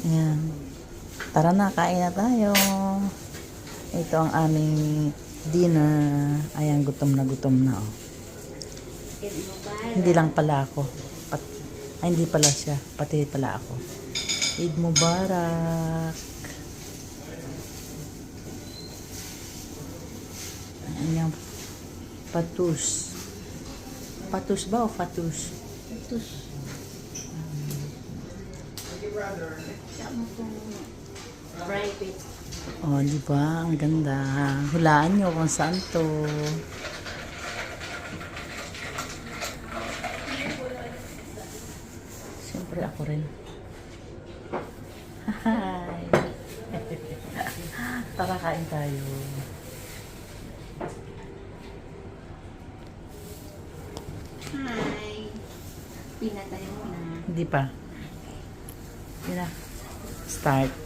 Ayan. Tara na, kain na tayo. Ito ang aming dinner. Ayan, gutom na oh. Hindi lang pala ako. Hindi pala siya. Pati pala ako. Eid Mubarak. Ayan yung patus. Patus ba o fatus? Patus. Sama pong private. Oh, di ba? Ang ganda. Hulaan nyo kung saan to. Siyempre ako rin. Hi! Tara, kain tayo. Hi! Pinatay mo na. Hindi pa. Yun na. Start.